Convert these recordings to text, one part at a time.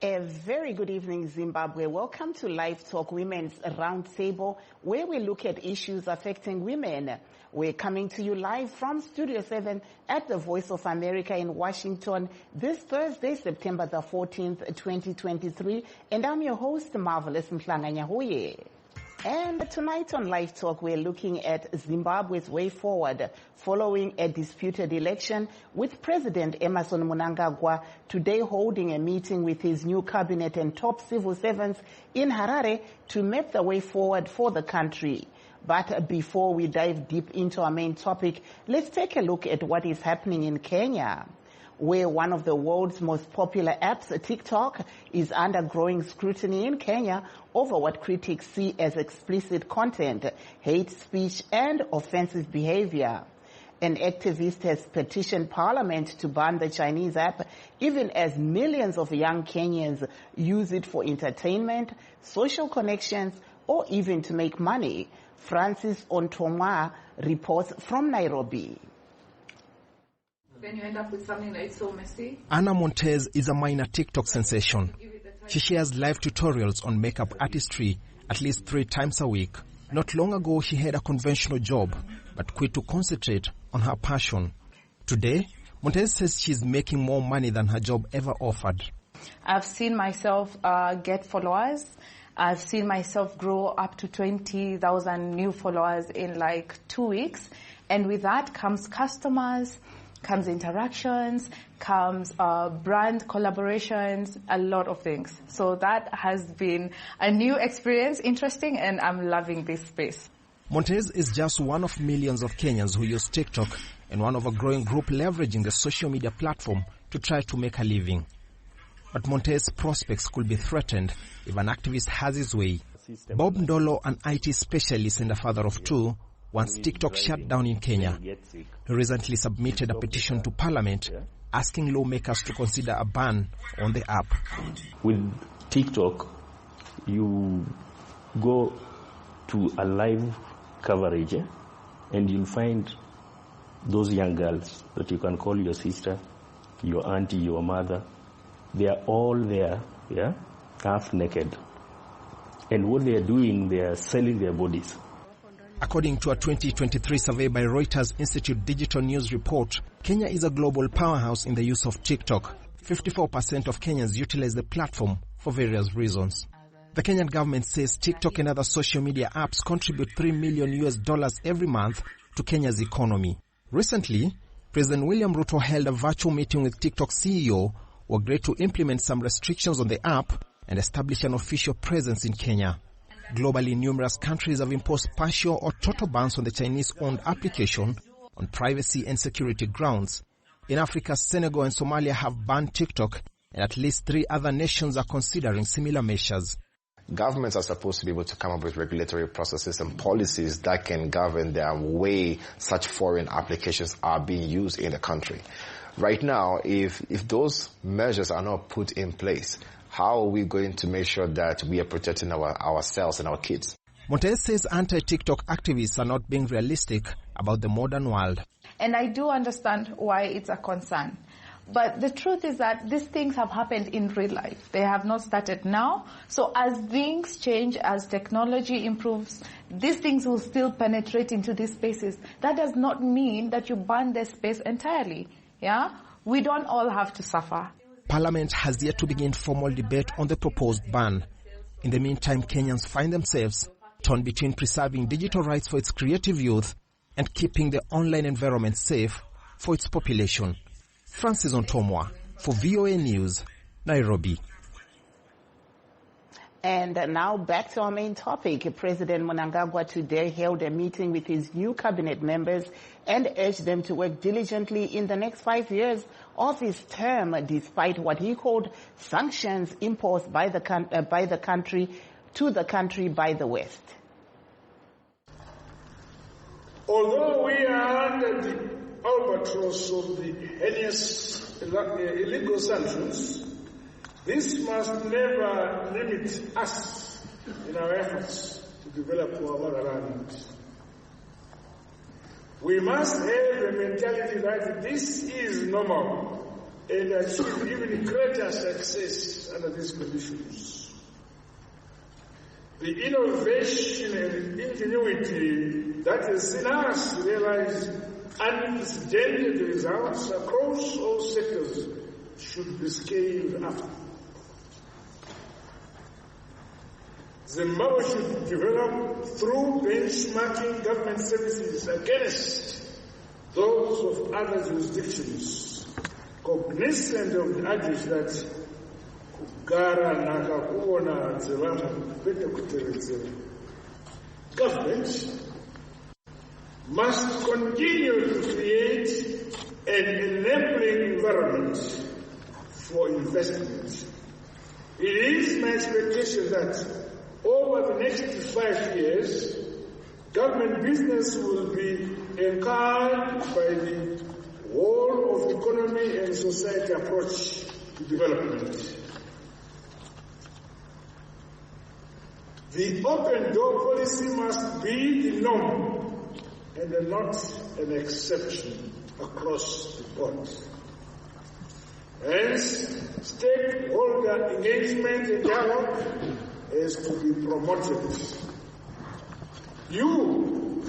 A very good evening, Zimbabwe. Welcome to Live Talk Women's Roundtable, where we look at issues affecting women. We're coming to you live from Studio 7 at the Voice of America in Washington this Thursday, September the 14th, 2023. And I'm your host, Marvelous Mhlanga-Nyahuye. And tonight on Live Talk, we're looking at Zimbabwe's way forward following a disputed election, with President Emmerson Mnangagwa today holding a meeting with his new cabinet and top civil servants in Harare to map the way forward for the country. But before we dive deep into our main topic, let's take a look at what is happening in Kenya, where one of the world's most popular apps, TikTok, is under growing scrutiny in Kenya over what critics see as explicit content, hate speech, and offensive behavior. An activist has petitioned Parliament to ban the Chinese app, even as millions of young Kenyans use it for entertainment, social connections, or even to make money. Francis Ontomwa reports from Nairobi. Then you end up with something that's so messy. Anna Montez is a minor TikTok sensation. She shares live tutorials on makeup artistry at least 3 times a week. Not long ago, she had a conventional job, but quit to concentrate on her passion. Today, Montez says she's making more money than her job ever offered. I've seen myself get followers. I've seen myself grow up to 20,000 new followers in like 2 weeks. And with that comes customers, comes interactions, comes brand collaborations, a lot of things. So that has been a new experience, interesting, and I'm loving this space. Montez is just one of millions of Kenyans who use TikTok and one of a growing group leveraging the social media platform to try to make a living. But Montez's prospects could be threatened if an activist has his way. Bob Ndolo, an IT specialist and a father of 2, wants TikTok shut down in Kenya. He recently submitted a petition to Parliament asking lawmakers to consider a ban on the app. With TikTok, you go to a live coverage and you'll find those young girls that you can call your sister, your auntie, your mother. They are all there, half naked. And what they are doing, they are selling their bodies. According to a 2023 survey by Reuters Institute Digital News report, Kenya is a global powerhouse in the use of TikTok. 54% of Kenyans utilize the platform for various reasons. The Kenyan government says TikTok and other social media apps contribute $3 million every month to Kenya's economy. Recently, President William Ruto held a virtual meeting with TikTok CEO who agreed to implement some restrictions on the app and establish an official presence in Kenya. Globally, numerous countries have imposed partial or total bans on the Chinese-owned application on privacy and security grounds. In Africa, Senegal and Somalia have banned TikTok, and at least 3 other nations are considering similar measures. Governments are supposed to be able to come up with regulatory processes and policies that can govern the way such foreign applications are being used in the country. Right now, if those measures are not put in place, how are we going to make sure that we are protecting ourselves and our kids? Montez says anti-TikTok activists are not being realistic about the modern world. And I do understand why it's a concern. But the truth is that these things have happened in real life. They have not started now. So as things change, as technology improves, these things will still penetrate into these spaces. That does not mean that you ban the space entirely. Yeah? We don't all have to suffer. Parliament has yet to begin formal debate on the proposed ban. In the meantime, Kenyans find themselves torn between preserving digital rights for its creative youth and keeping the online environment safe for its population. Francis Ontomwa for VOA News, Nairobi. And now back to our main topic. President Mnangagwa today held a meeting with his new cabinet members and urged them to work diligently in the next 5 years of his term, despite what he called sanctions imposed by the country by the West. Although we are under the albatross of the heinous illegal sanctions, this must never limit us in our efforts to develop our motherland. We must have a mentality that this is normal and achieve even greater success under these conditions. The innovation and ingenuity that has seen us realize unprecedented results across all sectors should be scaled up. Zimbabwe should develop through benchmarking government services against those of other jurisdictions, cognizant of the adage that kugara nakakuona dzevamwe kwete kuteredzera. Government must continue to create an enabling environment for investment. It is my expectation that over the next 5 years, government business will be encouraged by the whole of economy and society approach to development. The open door policy must be the norm and not an exception across the board. Hence, stakeholder engagement and dialogue is to be promoted. You,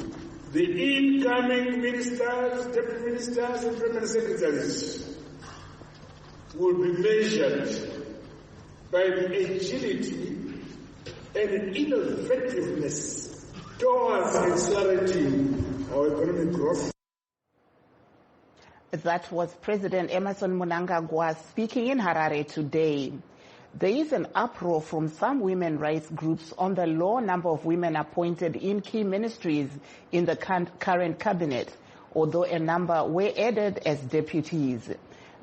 the incoming ministers, deputy ministers, and permanent secretaries, will be measured by the agility and innovativeness towards accelerating our economic growth. That was President Emmerson Mnangagwa speaking in Harare today. There is an uproar from some women rights groups on the low number of women appointed in key ministries in the current cabinet, although a number were added as deputies.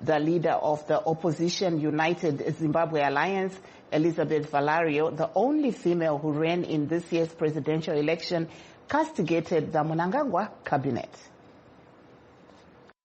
The leader of the opposition United Zimbabwe Alliance, Elizabeth Valario, the only female who ran in this year's presidential election, castigated the Mnangagwa cabinet.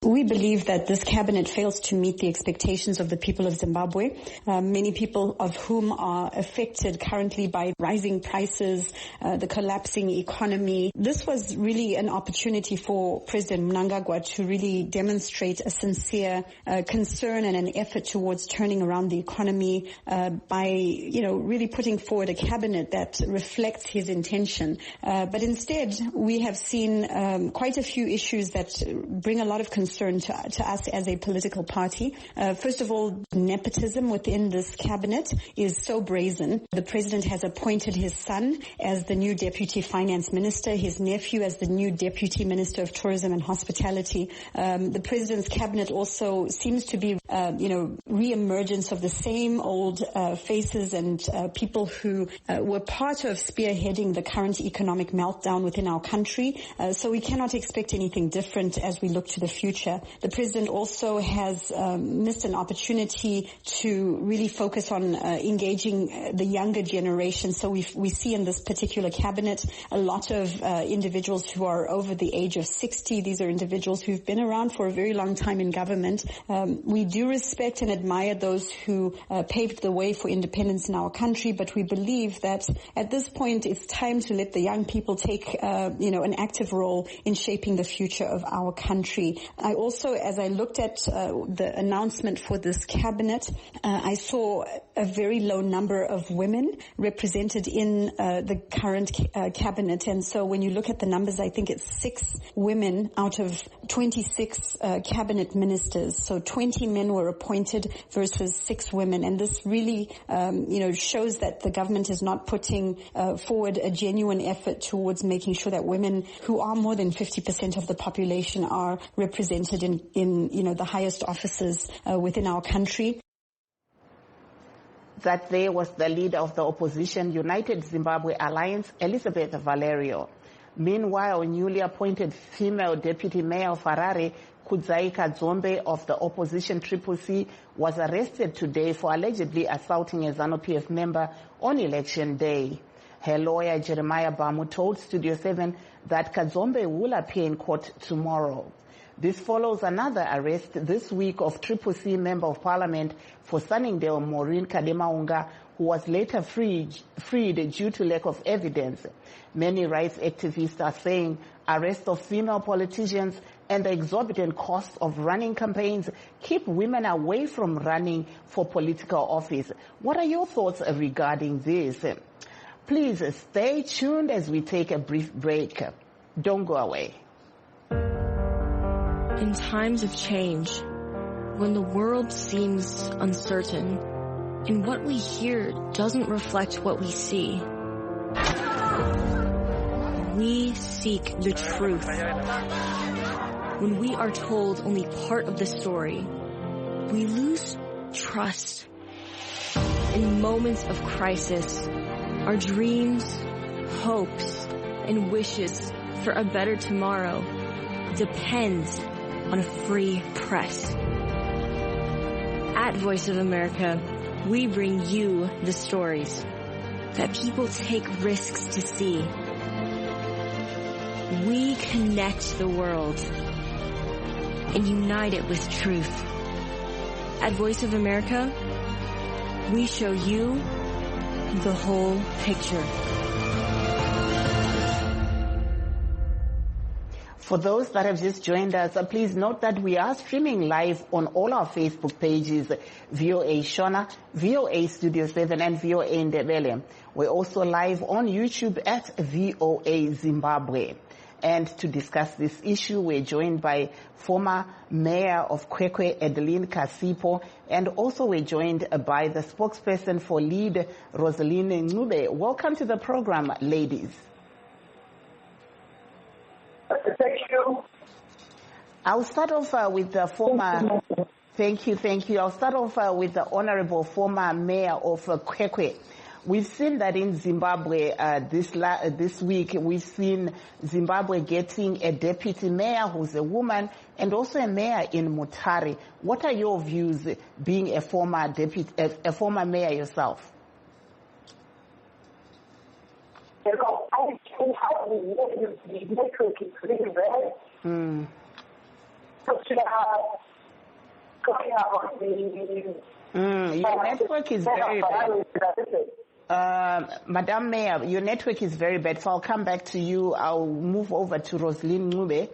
We believe that this cabinet fails to meet the expectations of the people of Zimbabwe, many people of whom are affected currently by rising prices, the collapsing economy. This was really an opportunity for President Mnangagwa to really demonstrate a sincere concern and an effort towards turning around the economy by, really putting forward a cabinet that reflects his intention. But instead, we have seen quite a few issues that bring a lot of concern to us as a political party. First of all, nepotism within this cabinet is so brazen. The president has appointed his son as the new deputy finance minister, his nephew as the new deputy minister of tourism and hospitality. The president's cabinet also seems to be, re-emergence of the same old faces and people who were part of spearheading the current economic meltdown within our country. So we cannot expect anything different as we look to the future. The president also has missed an opportunity to really focus on engaging the younger generation. So we see in this particular cabinet a lot of individuals who are over the age of 60. These are individuals who've been around for a very long time in government. We do respect and admire those who paved the way for independence in our country, but we believe that at this point it's time to let the young people take an active role in shaping the future of our country. I also, as I looked at the announcement for this cabinet, I saw a very low number of women represented in the current cabinet. And so when you look at the numbers, I think it's 6 women out of 26 cabinet ministers. So 20 men were appointed versus 6 women. And this really, shows that the government is not putting forward a genuine effort towards making sure that women, who are more than 50% of the population, are represented in the highest offices within our country. That there was the leader of the opposition United Zimbabwe Alliance, Elizabeth Valario. Meanwhile, newly appointed female deputy mayor of Harare, Kudzaika Dzombe of the opposition Triple C, was arrested today for allegedly assaulting a ZANU-PF member on election day. Her lawyer, Jeremiah Bamu, told Studio 7 that Kadzombe will appear in court tomorrow. This follows another arrest this week of Triple C Member of Parliament for Sunningdale, Maureen Kademaunga, who was later freed due to lack of evidence. Many rights activists are saying arrest of female politicians and the exorbitant cost of running campaigns keep women away from running for political office. What are your thoughts regarding this? Please stay tuned as we take a brief break. Don't go away. In times of change, when the world seems uncertain and what we hear doesn't reflect what we see, we seek the truth. When we are told only part of the story, we lose trust. In moments of crisis, our dreams, hopes, and wishes for a better tomorrow depends on a free press. At Voice of America, we bring you the stories that people take risks to see. We connect the world and unite it with truth. At Voice of America, we show you the whole picture. For those that have just joined us, please note that we are streaming live on all our Facebook pages, VOA Shona, VOA Studio 7, and VOA Ndebele. We're also live on YouTube at VOA Zimbabwe. And to discuss this issue, we're joined by former Mayor of Quirky, Adeline Kasipo, and also we're joined by the spokesperson for LEAD, Rosaline Ncube. Welcome to the program, ladies. Thank you. I'll start off with the former... Thank you. I'll start off with the Honorable former Mayor of Quirky. We've seen that in Zimbabwe this week. We've seen Zimbabwe getting a deputy mayor who's a woman and also a mayor in Mutare. What are your views, being a former mayor yourself? I think how the network is really bad. Your network is very bad. Madam Mayor, your network is very bad. So I'll come back to you. I'll move over to Rosaline Ncube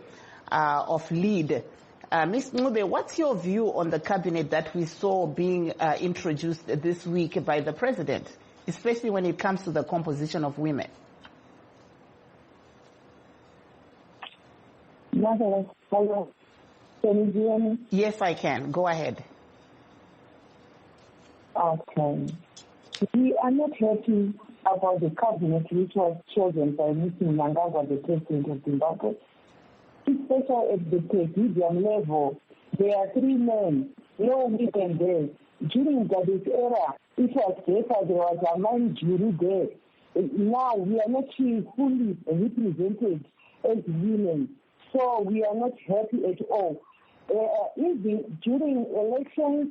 of LEAD. Ms. Ncube, what's your view on the cabinet that we saw being introduced this week by the president, especially when it comes to the composition of women? Hello. Can you hear me? Yes, I can. Go ahead. Okay. We are not happy about the cabinet which was chosen by Mr. Mnangagwa, the president of Zimbabwe. Especially at the presidium level, there are 3 men, no women there. During Gabi's era, it was better, there was a man jury there. Now we are not fully represented as women, so we are not happy at all. During elections,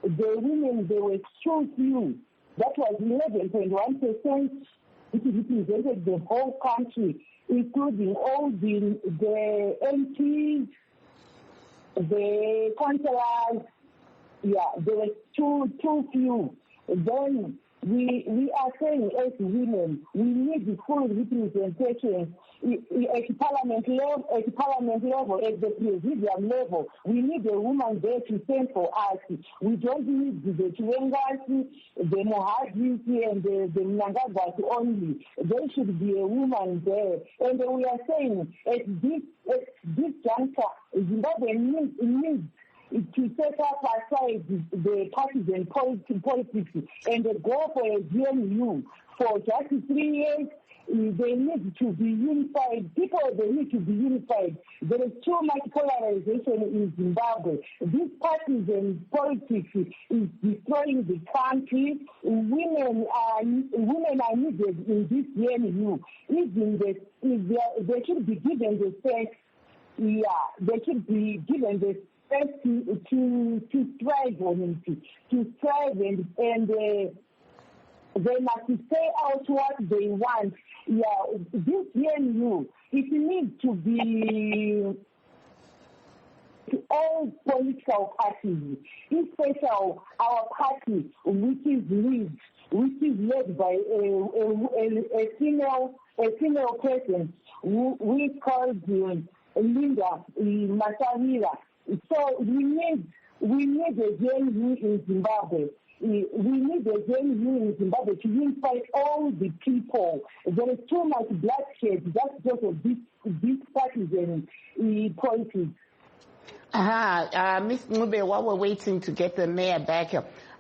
the women, they were so few. That was 11.1%. It represented the whole country, including all the MPs, the councillors. Yeah, there were too few. Then we are saying as women, we need the full representation at parliament level, at the presidium level. We need a woman there to stand for us. We don't need the Chiwengas, the Mohadis, and the Mnangagwas only. There should be a woman there. And we are saying at this juncture, Zimbabwe needs to set up aside the partisan politics and go for a GNU for just 3 years. They need to be unified. People, they need to be unified. There is too much polarization in Zimbabwe. This partisan politics is destroying the country. Women are needed in this GNU. They should be given the space. Yeah, they should be given the to strive on it, to strive and they must say out what they want. Yeah, this GNU, it needs to be to all political parties, especially our party, which is led by a female person who is called Linda Masarira. So we need a JNU in Zimbabwe. We need a JNU in Zimbabwe to unify all the people. There is too much bloodshed. That's because of this partisan politics. Ms. Ngube, while we're waiting to get the mayor back,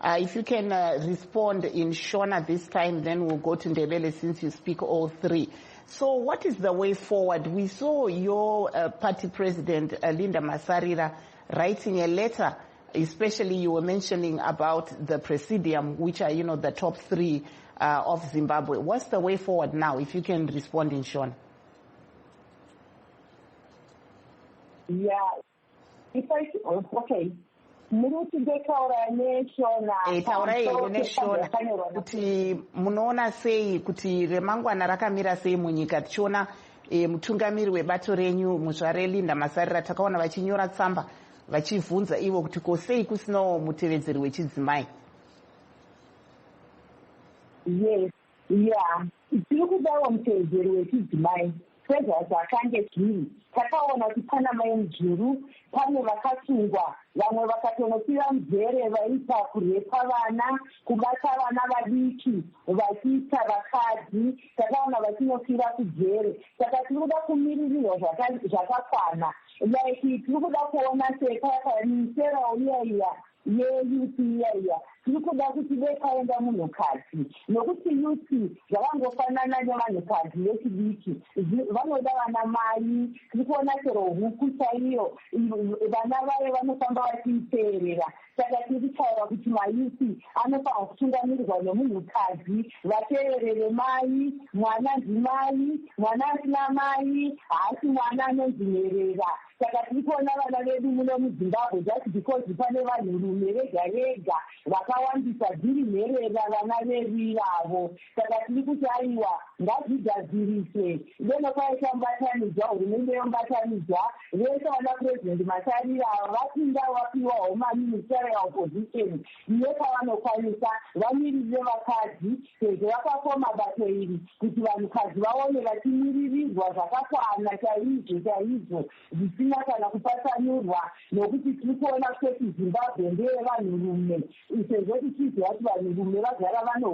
if you can respond in Shona this time, then we'll go to Ndebele since you speak all three. So what is the way forward? We saw your party president, Linda Masarira, writing a letter, especially you were mentioning about the presidium, which are, the top three of Zimbabwe. What's the way forward now, if you can respond in Shona? Yeah. If I okay. Taurai neshona kuti munoona sei kuti remangwana rakamira sei munyika tichiona mutungamiri webato renyu muzvare Linda Masarira takaona vachinyora tsamba vachivhunza ivo kuti ko sei kusinawo mutevedzeri wechidzimai. Yes, yeah. Tiri kudawo mutevedzeri wechidzimai kwezvazvakange zviri. Takaona kuti pana mai mujuru, pane vakasungwa, vamwe vakatonopira muzere vaita kurepa vana, kubata vana vadiki, vachiita vakadzi, takaona vachinofira kujere. Saka tiri kuda kumiririrwa zvakakwana. Like tiri kuda kuona misera iya yeyuthi iya tiri kuda kuti vekaenda munhukadzi nokuti yuthi zvavangofanana nevanhukadzi vechidiki vanoda vana mai. Tiri kuona chero huku chaiyo vana vayo vanofamba vachiiteerera. Saka tiri kutaura kuti mayuthi anofanira kutungamirirwa nemunhukadzi vateerere mai, mwana ndimai, mwana asina mai haasi mwana anonzi nherera. Saka tiri kuona vana vedu muno muZimbabwe just because pane vanhurume vega vega vakawandisa dziri nherera vana vedu ivavo. Saka tiri kuti aiwa ngazvigadziriswe ndonokaita mubatanidzwa, hurumende yomubatanidzwa vese vana purezidendi Masarira vapinda vapiwawo maministerial opposition iye pavanokwanisa vamiririre vakadzi sezvo vakafoma bato iri kuti vanhukadzi vaone vachimiririrwa zvakakwana chaizvo zvisina kana kupatsanurwa nokuti tiri kuona kuti Zimbabwe ndeyevanhurume sezvo tichiziva kuti vanhurume vagara vane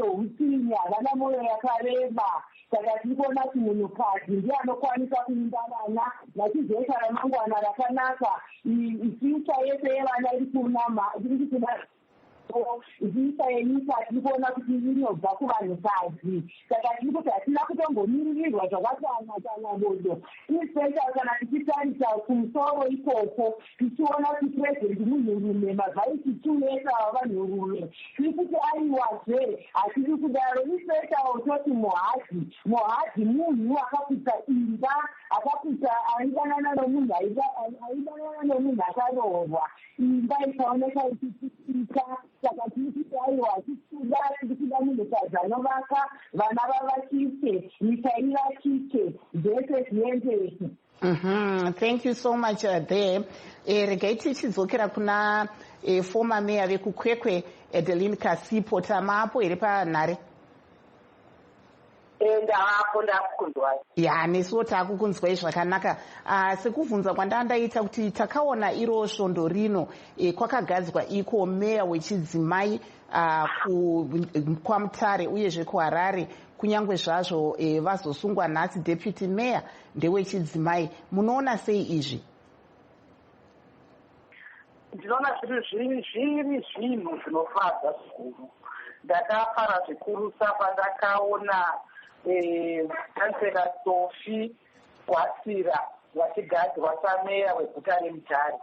hutsinye havana mwoyo yakareba. Saka tiri kuona kuti munhukadzi ndiye anokwanisa kuimba vana vachizoita ramangwana rakanaka. Ifyucha yese yevana iri kuna visa yenyika tiri kuona kuti inobva kuvanhukadzi. Saka tiri kuti hatina kutombomiririrwa zvakakwana kana bodo especially kana tichitarisa kumusoro ikoko tichiona kuti purezidendi munhurume mavhaisi tuesa vavanhurume. Tiri kuti aiwazve hatiri kudaro especially toti muhadhi munhu akaputsa imba akaputsa aidanana nomunhu akaroorwa imba ikaoneka ichichitika. Saka tiri kuti aiwa tiri kuda munhukadzi anovaka vana vavakike nyika ivakike zvese zviendeke. Thank you so much there. Regai tichidzokera kuna former mayor vekukwekwe Adeline Kasipo. Tamapo here panhare? Ndakunzwai. Ya, nesuwo takukunzwai zvakanaka. Sekubvunza kwandandaita kuti takaona iro svondo rino kwakagadzwa iko meya wechidzimai kwaMutare uyezve kuHarare, kunyange zvazvo vazosungwa nhasi deputy mayor ndewechidzimai. Munoona sei izvi? Ndinoona zviri zvinhu zvinofadza zvikuru. Ndakafara zvikuru pandakaona kansela Sophie Wasira wachigadzwa sameya weguta reMutare.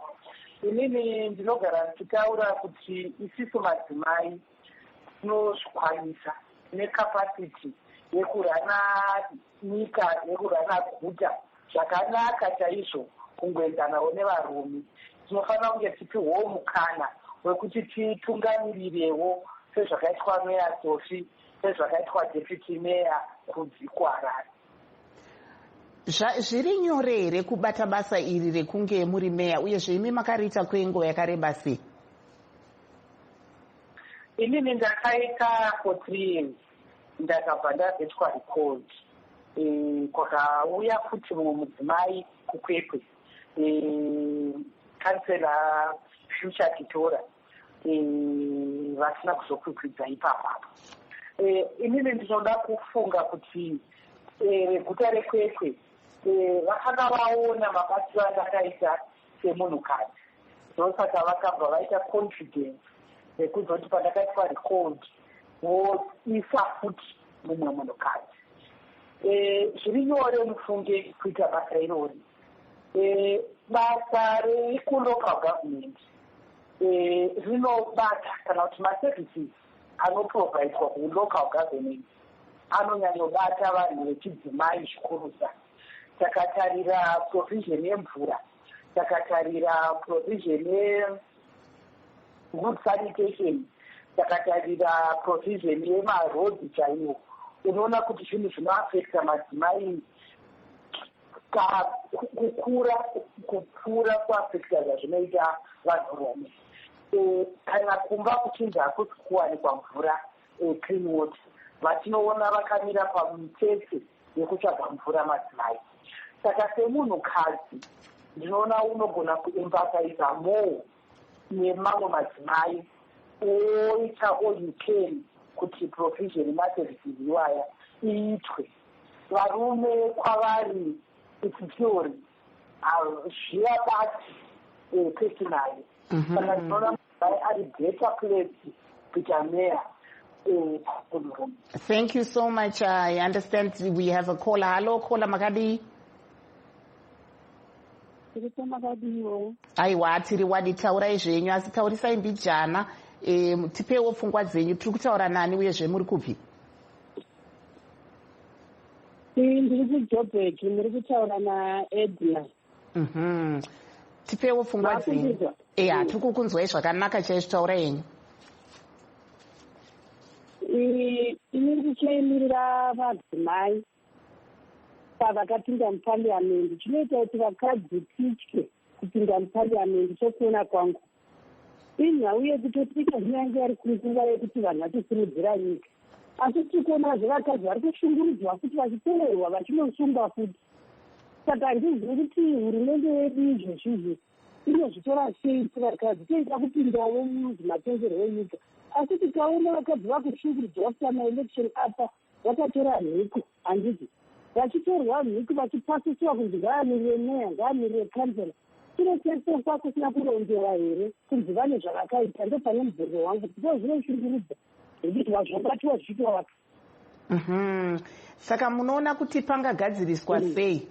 Inini ndinogara ndichitaura kuti isisu madzimai tinozvikwanisa nekapasiti yekurana nyika yekurana guta zvakanaka chaizvo kungoenzanawo nevarume. Tinofanira kunge tipiwewo mukana wekuti titungamirirewo sezvakaitwa meya Sophie, sezvakaitwa deputy meya kuHarare. Zviri nyore here kubata basa iri rekunge muri meya uyezve imi makariita kwenguva yakareba sei? Inini ndakaita for 3 years ndakabva ndabvetwa record. kwakauya futi mumwe mudzimai kukwekwe kansela future titora vasina kuzokwikwidza ipapapo. Inini ndinoda kufunga kuti guta rekwekwe vakanga vaona mabatiro andakaita semunhukadzi, ndosaka vakabva vaita confidence ekuzoti pandakaitwa record voisa futi mumwe munhukadzi. Zviri nyore mufunge kuita basa irori. Basa rekulocal government rinobata kana kuti maservices anoprovaidwa kulocal government anonyanyobata vanhu vechidzimai zvikurusa. Takatarira provision yemvura, takatarira provision yegood sanitation, takatarira provision yemarodhi chaiwo. Unoona kuti zvinhu zvinoafekta madzimai kupfuura kuafekta zvazvinoita vanhurume. Kana kumba kuchinja hakusi kuwanikwa mvura clean water, vatinoona vakamira pamutsetse yekutsvaga mvura madzimai. Saka semunhukadzi ndinoona unogona kuempathiza more nemamwe madzimai oita all you can kuti provision maservices iwaya iitwe. Varume kwavari theory zviyabati personally. Saka ndinoona madzimai ari better place kuita meya. Thank you so much. I understand we have a caller. Hello, caller Makadi. Aiwa, tiri wadi taurai zvenyu asi taurisai mbijana. Tipewo pfungwa dzenyu. Tiri kutaura nani uye zvemuri kupi? Ndiri kuJoburg, muri kutaura naEdna. Tipewo pfungwa dzenyu. Tiri kukunzwai zvakanaka chaizvo, taurai henyu. Iniri kuchayimirira madzimai pavakapinda mupariamendi. Chinoita kuti vakadzi titye kupinda mupariamendi. Chokuona kwangu inhau yekutotika zvinyange ari kunguva yekuti vanhu vachisimudzira nyika, asi tikuonazve vakadzi vari kushungurudzwa futi vachitorerwa vachinosungwa futi. Saka handizivi kuti hurumende yedu izvezvizvi inozvitora sei sevakadzi toita kupindawo muzvimatongerwo enyika. Asi tikaona vakadzi vakushungurudzwa futi amaelection apa vakatora nhiku, handiti vachitorwa nhiku vachipasiswa kunzi ngaamirire meya, ngaamirire kansela. Chinosesefa kusina kuronzera here kunzi vane zvavakaita. Ndopane mubvunzo wangu kuti zvinoshungurudza zvokuti vazvobatiwa zvichitwa vaka. Saka munoona kuti pangagadziriswa sei?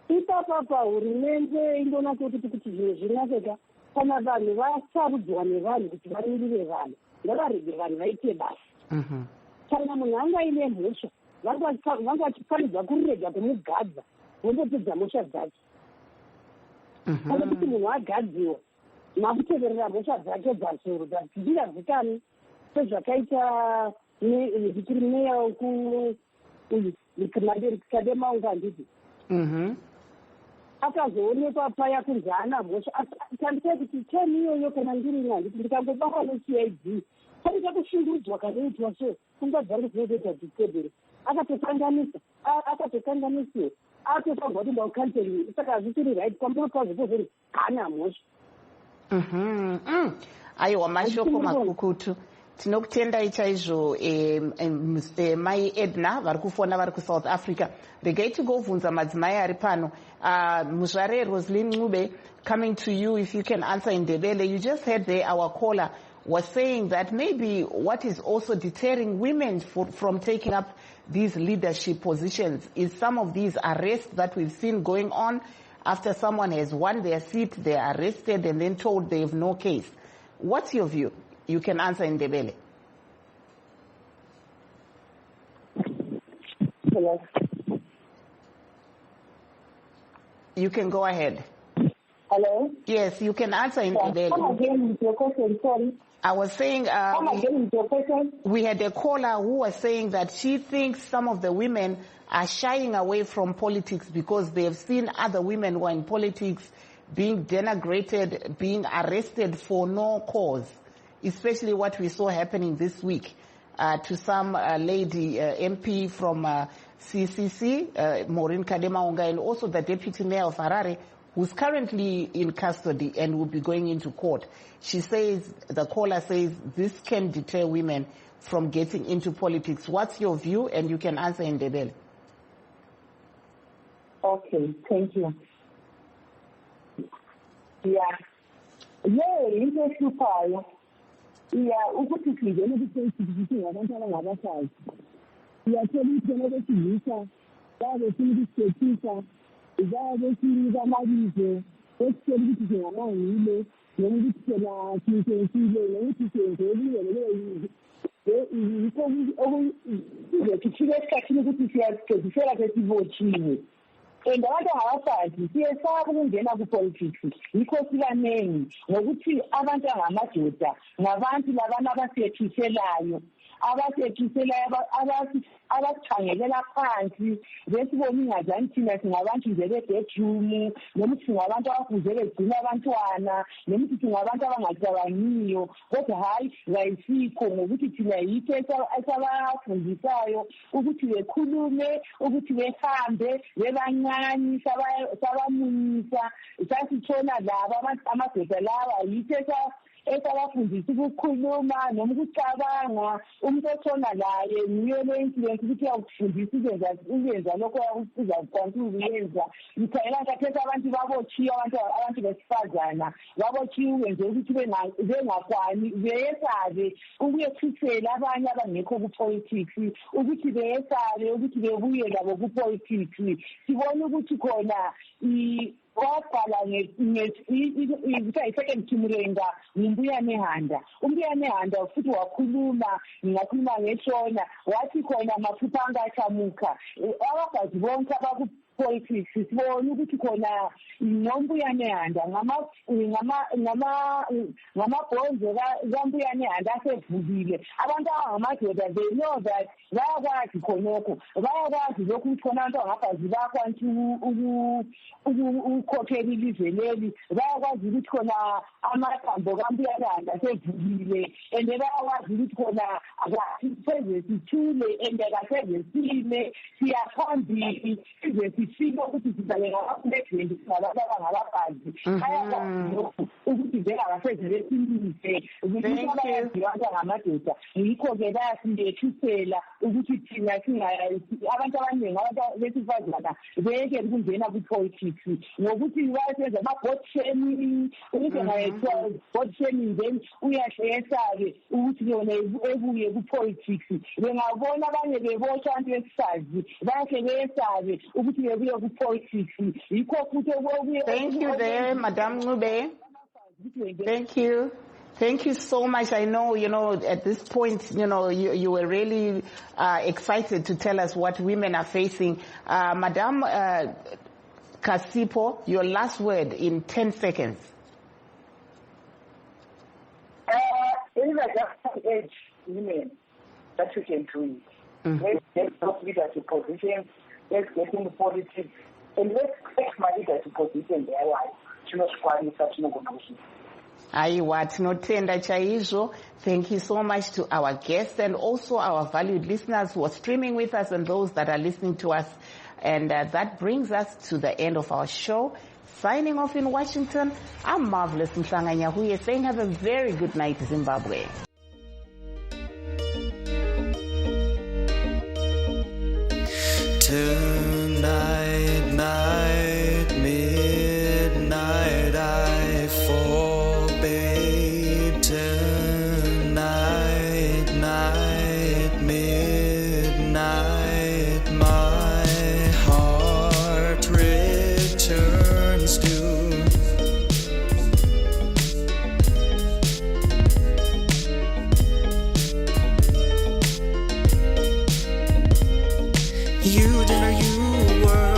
Ipapapa hurumende indoona kuti zvinhu zvinaseka kana vanhu vasarudzwa nevanhu kuti vamirire vanhu, ngavarege vanhu vaite basa. Kana munhu anga aine mhosva vanga vachifanirwa kurirega kumugadza vondopedza mhosva dzake. Kana kuti munhu agadziwa makuteverera mhosva dzake dzazuru dzazingazikani sezvakaita zvikiri meya kadema unga handiti akazoonekwa paya kunzi haana mhosva. Tandisai kuti teni iyoyo kana ndirini handiti ndikangobakwa neCID paita kushungurudzwa kanoitwa so pfungwa dzangu dzinotoita disturbere. Akatokanganisiwa atofanirwa kuti ndaukanseri. Saka hazvichiri right kwambiri kwazvipozori haana mhosva. Aiwa, mashoko makukutu. Tinokutendai chaizvo mai Edna vari kufona vari kuSouth Africa. Regai tigovhunza madzimai ari pano. Muzvare Roslyn Ncube, coming to you, if you can answer in Ndebele. You just heard there our caller was saying that maybe what is also deterring women from taking up these leadership positions is some of these arrests that we've seen going on. After someone has won their seat, they're arrested and then told they have no case. What's your view? You can answer in Ndebele. Hello. You can go ahead. Hello? Yes, you can answer in Ndebele. Come again with your question, sorry. I was saying we had a caller who was saying that she thinks some of the women are shying away from politics because they have seen other women who are in politics being denigrated, being arrested for no cause, especially what we saw happening this week. to some lady MP from CCC, Maureen Kademaunga, and also the Deputy Mayor of Harare, who's currently in custody and will be going into court. She says, the caller says, this can deter women from getting into politics. What's your view? And you can answer in Ndebele. Okay, thank you. Yeah, into yeah, ukuthi sivele ukuthi ngabantu abangabafazi. Siyathola ukuthi nokuthisa, babe siyisethisa, babe siyamabizo, esithola ukuthi singamangile, nokuthi phela siyisethile, nokuthi siyenzile leyo yikho ukuthi esikhathini ukuthi siyagqedisela sesivotshiwe. And abantu abafazi siyesaba ukungena ku-politics yikho sibanengi ngokuthi abantu angamadoda ngabantu labana abasethiselayo abakhangelela phansi besibona ingazani thina singabantu nje be-bedroom noma singabantu abafuze begcina abantwana noma singabantu abangacabangiyo kodwa hayi kayisikho ngokuthi thina yikho esabafundisayo ukuthi bekhulume ukuthi behambe bebancane sabamunyisa sasitshona laba amadoda lawa yikho esabafundisa ukukhuluma noma ukucabanga umuntu otshona laye niyo le influence ukuthi uyakufundisa uyenza lokho uzakwanisa ukuyenza ngikhangela kathesi abantu babotshiwe abantu besifazana babotshiwe nje ukuthi bengakwani beyesabe ukuyethusela abanye abangekho ku-politics ukuthi beyesabe ukuthi bebuye labo ku-politics sibona ukuthi khona waqala i-second Kimurenga ngumbuyane Handa futhi wakhuluma ngingakhuluma ngeshona wathi khona amaphupha angachamuka abafazi bonke abaku-politics sibona ukuthi khona ngombuyane Handa ngamabhonzo kaMbuyane Handa asevukile abantu abangamadoda they know that bayakwazi khonokho bayakwazi lokhu ukuthi khona abantu abangafazi bayakwanisa ukukhokhela ilizwe leli bayakwazi ukuthi khona amathambo kaMbuyane Handa asevukile and bayakwazi ukuthi khona akaseze sithule and akaseze sime siyaphambili size sifike ukuthi sizabe ngabapulezidenti singabantu abangabafazi bayakwazi lokhu ukuthi vele akaseze besilise ukuthi abayaziyo abantu angamadoda yikho-ke bayasindethusela ukuthi thina abantu abaningi abantu besifazana beke ukungena kwi-politics ngokuthi bayasenza ama-bot shaming ukuthi angayethiwa bot shaming then uyahle-ke ukuthi yona ebuye ku-politics bengabona abanye bebotshwa abantu besifazi bayahle beyesabe ukuthi bebuye ku-politics yikho futhi Thank you there, Madam Ncube. Thank you. Thank you so much. I know, at this point, you were really excited to tell us what women are facing. Madam Kasipo, your last word in 10 seconds. In the just age women that we can do it. Let's not leadership positions, let's get into politics, and let's take my leadership position in their life. Such negotiations. Thank you so much to our guests and also our valued listeners who are streaming with us and those that are listening to us. And that brings us to the end of our show. Signing off in Washington, I'm Marvelous Mhlanga saying have a very good night, Zimbabwe. Tonight, midnight, I forbade. Tonight, midnight, my heart returns to. You did or you were.